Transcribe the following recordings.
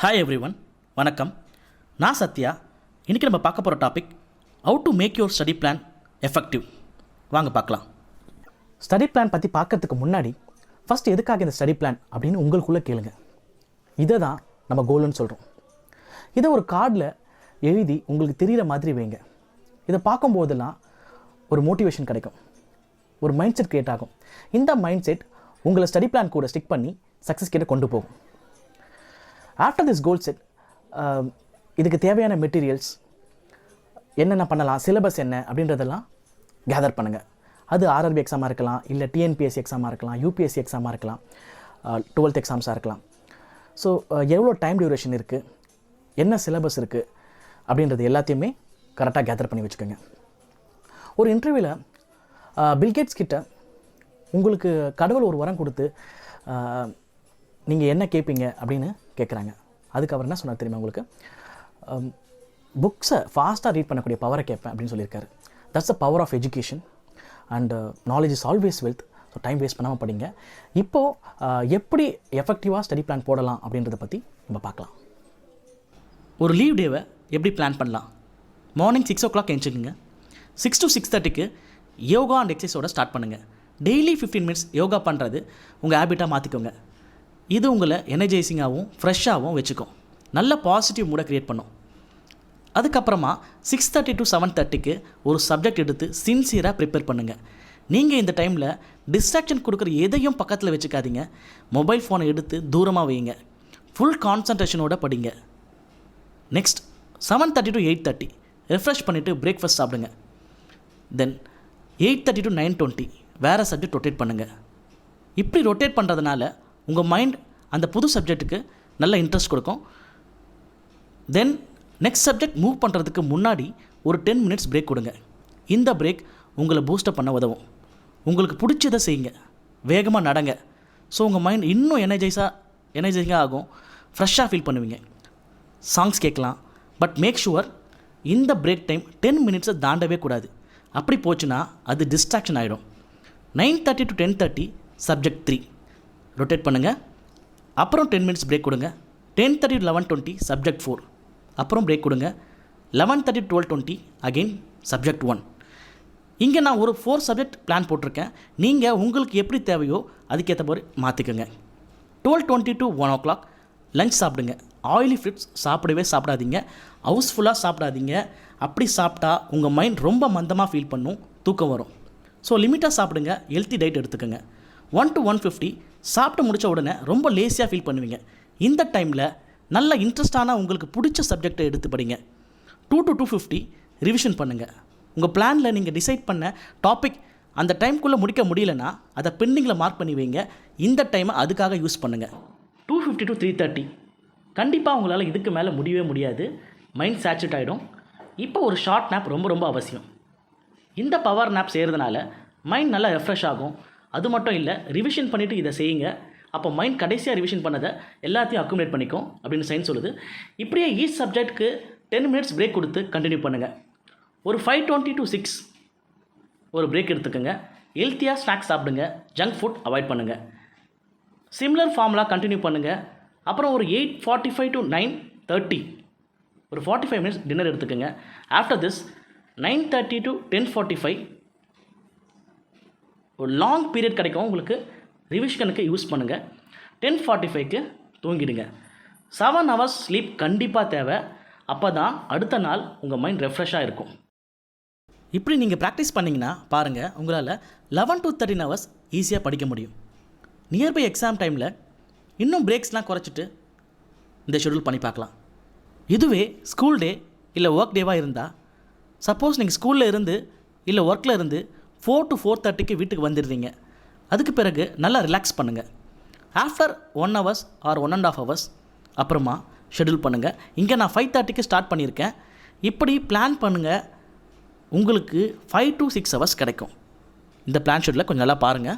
Hi everyone, வணக்கம். நான் சத்யா. இன்றைக்கி நம்ம பார்க்க போகிற topic how to make your study plan effective. வாங்க பார்க்கலாம். ஸ்டடி பிளான் பற்றி பார்க்கறதுக்கு முன்னாடி ஃபஸ்ட் எதுக்காக இந்த ஸ்டடி பிளான் அப்படின்னு உங்களுக்குள்ளே கேளுங்க. இதை தான் நம்ம கோல்னு சொல்கிறோம். இதை ஒரு கார்டில் எழுதி உங்களுக்கு தெரிகிற மாதிரி வைங்க. இதை பார்க்கும்போதெல்லாம் ஒரு மோட்டிவேஷன் கிடைக்கும், ஒரு மைண்ட் செட் க்ரியேட் ஆகும். இந்த மைண்ட் செட் உங்களை ஸ்டடி பிளான் கூட ஸ்டிக் பண்ணி சக்ஸஸ் கிட்ட கொண்டு போகும். ஆஃப்டர் திஸ் கோல் செட், இதுக்கு தேவையான மெட்டீரியல்ஸ் என்னென்ன பண்ணலாம், சிலபஸ் என்ன அப்படின்றதெல்லாம் கேதர் பண்ணுங்கள். அது ஆர்ஆர்பி எக்ஸாமாக இருக்கலாம், இல்லை டிஎன்பிஎஸ்சி எக்ஸாமாக இருக்கலாம், யூபிஎஸ்சி எக்ஸாமாக இருக்கலாம், 12th எக்ஸாம்ஸாக இருக்கலாம். ஸோ எவ்வளோ டைம் டியூரேஷன் இருக்குது, என்ன சிலபஸ் இருக்குது அப்படின்றது எல்லாத்தையுமே கரெக்டாக கேதர் பண்ணி வச்சுக்கோங்க. ஒரு இன்டர்வியூவில் பில்கேட்ஸ் கிட்ட உங்களுக்கு கடவுள் ஒரு வரம் கொடுத்து நீங்கள் என்ன கேட்பீங்க அப்படின்னு கேட்குறாங்க. அதுக்கு அவர் என்ன சொன்னார் தெரியுமா உங்களுக்கு? புக்ஸை ஃபாஸ்ட்டாக ரீட் பண்ணக்கூடிய பவரை கேட்பேன் அப்படின்னு சொல்லியிருக்காரு. That's the power of education and knowledge is always wealth. So time waste பண்ணாமல் படிங்க. இப்போது எப்படி எஃபெக்டிவாக ஸ்டடி பிளான் போடலாம் அப்படின்றத பற்றி நம்ம பார்க்கலாம். ஒரு லீவ் டேவை எப்படி பிளான் பண்ணலாம்? மார்னிங் 6 o'clock எழுந்துச்சுக்குங்க. 6 to 6:30 யோகா அண்ட் எக்ஸசைஸோட ஸ்டார்ட் பண்ணுங்கள். டெய்லி 15 minutes யோகா பண்ணுறது உங்கள் ஹேபிட்டாக மாற்றிக்கோங்க. இது உங்களை எனர்ஜைசிங்காகவும் ஃப்ரெஷ்ஷாகவும் வச்சுக்கும். நல்ல பாசிட்டிவ் மூடை க்ரியேட் பண்ணும். அதுக்கப்புறமா 6:30 to 7:30 ஒரு சப்ஜெக்ட் எடுத்து சின்சியராக ப்ரிப்பேர் பண்ணுங்கள். நீங்கள் இந்த டைமில் டிஸ்ட்ராக்ஷன் கொடுக்குற எதையும் பக்கத்தில் வச்சுக்காதீங்க. மொபைல் ஃபோனை எடுத்து தூரமாக வைங்க. ஃபுல் கான்சன்ட்ரேஷனோட படிங்க. நெக்ஸ்ட் 7:30 to 8:30 ரெஃப்ரெஷ் பண்ணிவிட்டு பிரேக்ஃபாஸ்ட் சாப்பிடுங்க. தென் 8:30 to 9:20 வேறு சப்ஜெக்ட் ரொட்டேட் பண்ணுங்கள். இப்படி ரொட்டேட் பண்ணுறதுனால உங்கள் மைண்ட் அந்த புது சப்ஜெக்ட்டுக்கு நல்ல இன்ட்ரெஸ்ட் கொடுக்கும். தென் நெக்ஸ்ட் சப்ஜெக்ட் மூவ் பண்ணுறதுக்கு முன்னாடி ஒரு 10 minutes பிரேக் கொடுங்க. இந்த பிரேக் உங்களை பூஸ்டப் பண்ண உதவும். உங்களுக்கு பிடிச்சதை செய்யுங்க, வேகமாக நடங்க. ஸோ உங்கள் மைண்ட் இன்னும் எனர்ஜைஸாக ஆகும், ஃப்ரெஷ்ஷாக ஃபீல் பண்ணுவீங்க. சாங்ஸ் கேட்கலாம், பட் மேக் ஷுவர் இந்த பிரேக் டைம் 10 minutes தாண்டவே கூடாது. அப்படி போச்சுன்னா அது டிஸ்ட்ராக்ஷன் ஆகிடும். 9:30 to 10:30 சப்ஜெக்ட் 3 ரொட்டேட் பண்ணுங்கள். அப்புறம் 10 minutes பிரேக் கொடுங்க. 10:30 to 11:20 சப்ஜெக்ட் 4 அப்புறம் பிரேக் கொடுங்க. 11:30 to 12:20 அகெயின் சப்ஜெக்ட் 1. இங்கே நான் ஒரு 4 சப்ஜெக்ட் பிளான் போட்டிருக்கேன். நீங்கள் உங்களுக்கு எப்படி தேவையோ அதுக்கேற்ற மாதிரி மாற்றிக்கோங்க. 12:20 to 1 o'clock லஞ்ச் சாப்பிடுங்க. ஆயிலி ஃபுட்ஸ் சாப்பிடாதீங்க. ஹவுஸ்ஃபுல்லாக சாப்பிடாதீங்க. அப்படி சாப்பிட்டா உங்கள் மைண்ட் ரொம்ப மந்தமாக ஃபீல் பண்ணும், தூக்கம் வரும். ஸோ லிமிட்டாக சாப்பிடுங்க, ஹெல்த்தி டயட் எடுத்துக்கோங்க. 1 to 1:50 சாப்பிட்டு முடித்த உடனே ரொம்ப லேசியாக ஃபீல் பண்ணுவீங்க. இந்த டைமில் நல்ல இன்ட்ரெஸ்டான உங்களுக்கு பிடிச்ச சப்ஜெக்டை எடுத்து படிங்க. 2 to 2:50 ரிவிஷன் பண்ணுங்கள். உங்கள் பிளானில் நீங்கள் டிசைட் பண்ண டாபிக் அந்த டைம்குள்ளே முடிக்க முடியலன்னா அதை பெண்டிங்கில் மார்க் பண்ணி வைங்க. இந்த டைமை அதுக்காக யூஸ் பண்ணுங்கள். 2:50 to 3:30 கண்டிப்பாக உங்களால் இதுக்கு மேலே முடியவே முடியாது. மைண்ட் சேச்சுரேட் ஆகிடும். இப்போ ஒரு ஷார்ட் நேப் ரொம்ப ரொம்ப அவசியம். இந்த பவர் நேப் செய்கிறதுனால மைண்ட் நல்லா ரெஃப்ரெஷ் ஆகும். அது மட்டும் இல்லை, ரிவிஷன் பண்ணிவிட்டு இதை செய்யுங்க. அப்போ மைண்ட் கடைசியாக ரிவிஷன் பண்ணதை எல்லாத்தையும் அக்குமுலேட் பண்ணிக்கும் அப்படின்னு சயின்ஸ் சொல்லுது. இப்படியே ஈச் சப்ஜெக்ட்டுக்கு 10 minutes பிரேக் கொடுத்து கண்டினியூ பண்ணுங்கள். ஒரு 5:20 to 6 ஒரு பிரேக் எடுத்துக்கோங்க. ஹெல்த்தியாக ஸ்நாக்ஸ் சாப்பிடுங்க, ஜங்க் ஃபுட் அவாய்ட் பண்ணுங்கள். சிமிலர் ஃபார்முலா கண்டினியூ பண்ணுங்கள். அப்புறம் ஒரு 8:45 to 9:30 ஒரு 45 minutes டின்னர் எடுத்துக்கோங்க. ஆஃப்டர் திஸ் 9:30 to 10:45 ஒரு லாங் பீரியட் கிடைக்கும் உங்களுக்கு. ரிவிஷனுக்கு யூஸ் பண்ணுங்கள். 10:45க்கு தூங்கிடுங்க. 7 hours ஸ்லீப் கண்டிப்பாக தேவை. அப்போ தான் அடுத்த நாள் உங்கள் மைண்ட் ரெஃப்ரெஷ்ஷாக இருக்கும். இப்படி நீங்கள் ப்ராக்டிஸ் பண்ணிங்கன்னா பாருங்கள், உங்களால் 11 to 13 hours ஈஸியாக படிக்க முடியும். நியர்பை எக்ஸாம் டைமில் இன்னும் பிரேக்ஸ்லாம் குறைச்சிட்டு இந்த ஷெடியூல் பண்ணி பார்க்கலாம். இதுவே ஸ்கூல் டே இல்லை ஒர்க் டேவாக இருந்தால், சப்போஸ் நீங்கள் ஸ்கூலில் இருந்து இல்லை ஒர்க்கில் இருந்து 4 to 4:30 வீட்டுக்கு வந்துடுறீங்க. அதுக்கு பிறகு நல்லா ரிலாக்ஸ் பண்ணுங்கள். ஆஃப்டர் 1 hour ஆர் 1.5 hours அப்புறமா ஷெடியூல் பண்ணுங்கள். இங்கே நான் 5:30 ஸ்டார்ட் பண்ணியிருக்கேன். இப்படி பிளான் பண்ணுங்கள். உங்களுக்கு 5 to 6 hours கிடைக்கும். இந்த பிளான் ஷெடியூலை கொஞ்சம் நல்லா பாருங்கள்.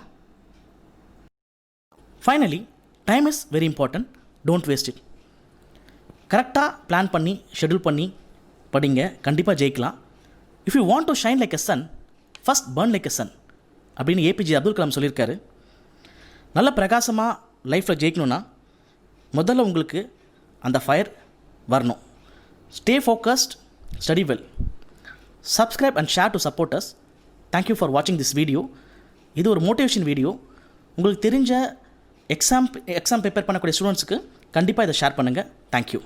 Finally, time is very important. Don't waste it. கரெக்டாக பிளான் பண்ணி ஷெடியூல் பண்ணி படிங்க. கண்டிப்பாக ஜெயிக்கலாம். If you want to shine like a Sun, first burn like a Sun அப்படின்னு ஏபிஜே அப்துல் கலாம் சொல்லியிருக்காரு. நல்ல பிரகாசமாக லைஃப்பில் ஜெயிக்கணுன்னா முதல்ல உங்களுக்கு அந்த ஃபயர் வரணும். Stay focused, study well. Subscribe and share to support us. Thank you for வாட்சிங் திஸ் வீடியோ. இது ஒரு மோட்டிவேஷன் வீடியோ. உங்களுக்கு தெரிஞ்ச எக்ஸாம் ப்ரிப்பேர் பண்ணக்கூடிய ஸ்டூடெண்ட்ஸுக்கு கண்டிப்பாக இதை ஷேர் பண்ணுங்கள். தேங்க்யூ.